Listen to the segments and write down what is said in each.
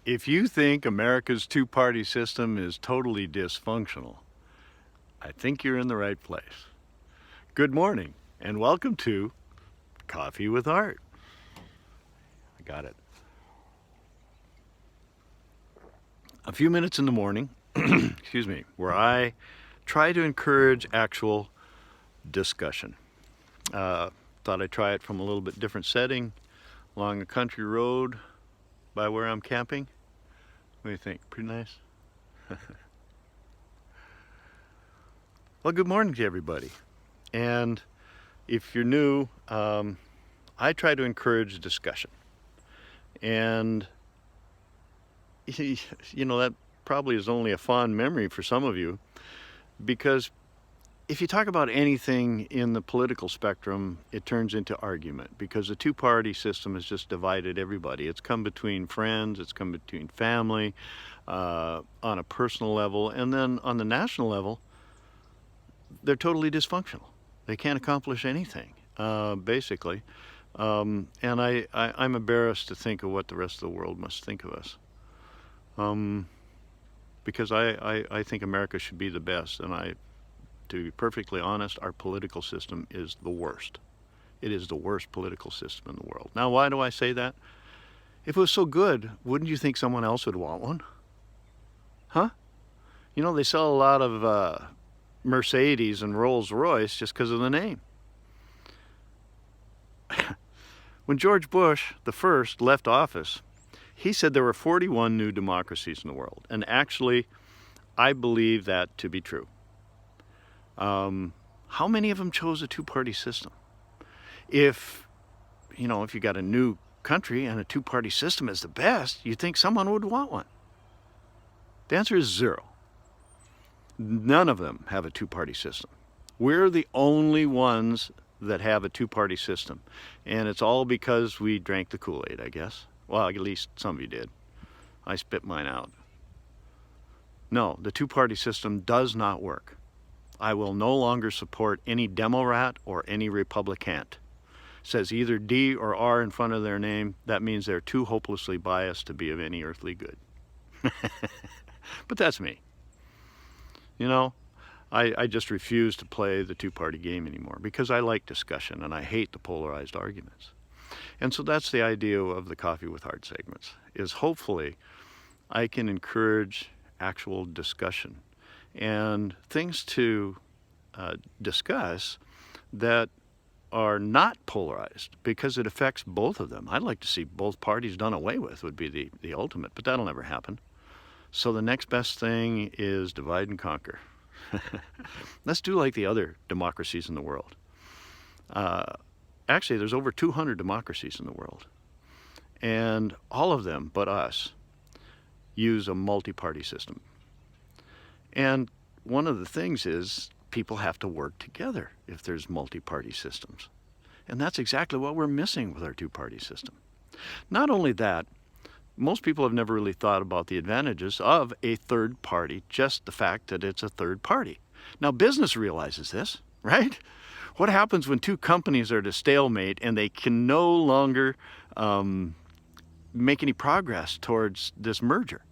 If you think America's two-party system is totally dysfunctional, I think you're in the right place. Good morning, and welcome to Coffee with Art. I got it. A few minutes in the morning, excuse me, where I try to encourage actual discussion. Thought I'd try it from a little bit different setting, along a country road by where I'm camping. What do you think? Pretty nice? Well, good morning to everybody. And if you're new, I try to encourage discussion. And, that probably is only a fond memory for some of you, because if you talk about anything in the political spectrum, it turns into argument, because the two-party system has just divided everybody. It's come between friends, it's come between family, on a personal level, and then on the national level, they're totally dysfunctional. They can't accomplish anything, basically. And I'm embarrassed to think of what the rest of the world must think of us. Because I think America should be the best, and to be perfectly honest, our political system is the worst. It is the worst political system in the world. Now, why do I say that? If it was so good, wouldn't you think someone else would want one? Huh? They sell a lot of Mercedes and Rolls Royce just because of the name. When George Bush, the first, left office, he said there were 41 new democracies in the world. And actually, I believe that to be true. How many of them chose a two-party system? If you got a new country and a two-party system is the best, you'd think someone would want one. The answer is zero. None of them have a two-party system. We're the only ones that have a two-party system. And it's all because we drank the Kool-Aid, I guess. Well, at least some of you did. I spit mine out. No, the two-party system does not work. I will no longer support any Democrat or any Republican. Says either D or R in front of their name, that means they're too hopelessly biased to be of any earthly good. But that's me. I just refuse to play the two-party game anymore because I like discussion and I hate the polarized arguments. And so that's the idea of the Coffee with Art segments, is hopefully I can encourage actual discussion and things to discuss that are not polarized, because it affects both of them. I'd like to see both parties done away with, would be the ultimate, but that'll never happen. So the next best thing is divide and conquer. Let's do like the other democracies in the world. Actually, there's over 200 democracies in the world. And all of them, but us, use a multi-party system. And one of the things is people have to work together if there's multi-party systems. And that's exactly what we're missing with our two-party system. Not only that, most people have never really thought about the advantages of a third party, just the fact that it's a third party. Now, business realizes this, right? What happens when two companies are at a stalemate and they can no longer make any progress towards this merger?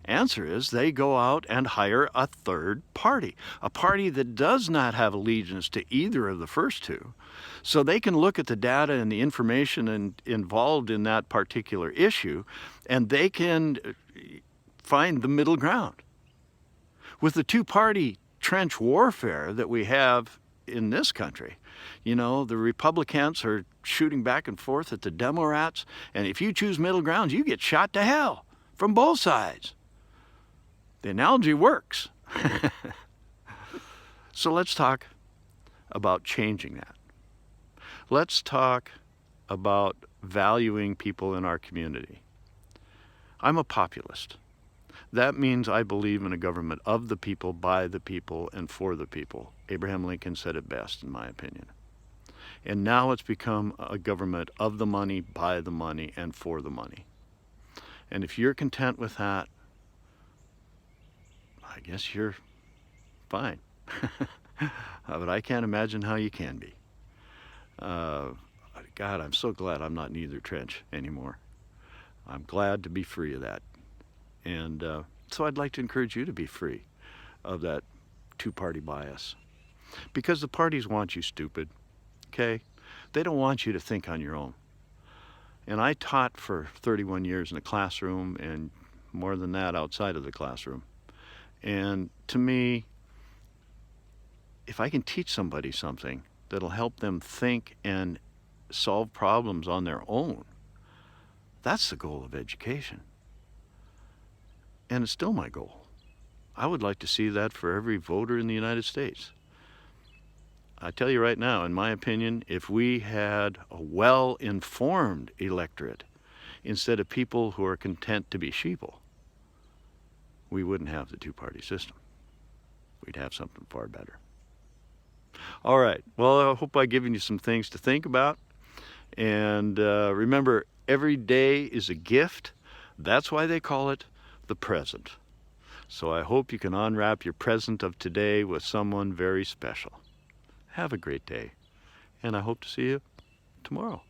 Answer is they go out and hire a third party, a party that does not have allegiance to either of the first two, so they can look at the data and the information involved in that particular issue, and they can find the middle ground. With the two-party trench warfare that we have in this country, the Republicans are shooting back and forth at the Democrats, and if you choose middle ground, you get shot to hell from both sides. The analogy works. So let's talk about changing that. Let's talk about valuing people in our community. I'm a populist. That means I believe in a government of the people, by the people, and for the people. Abraham Lincoln said it best, in my opinion. And now it's become a government of the money, by the money, and for the money. And if you're content with that, I guess you're fine. But I can't imagine how you can be. God, I'm so glad I'm not in either trench anymore. I'm glad to be free of that. And so I'd like to encourage you to be free of that two-party bias. Because the parties want you stupid, okay? They don't want you to think on your own. And I taught for 31 years in the classroom and more than that outside of the classroom. And to me, if I can teach somebody something that'll help them think and solve problems on their own, that's the goal of education. And it's still my goal. I would like to see that for every voter in the United States. I tell you right now, in my opinion, if we had a well-informed electorate instead of people who are content to be sheeple, we wouldn't have the two-party system. We'd have something far better. All right. Well, I hope I've given you some things to think about. And remember, every day is a gift. That's why they call it the present. So I hope you can unwrap your present of today with someone very special. Have a great day, and I hope to see you tomorrow.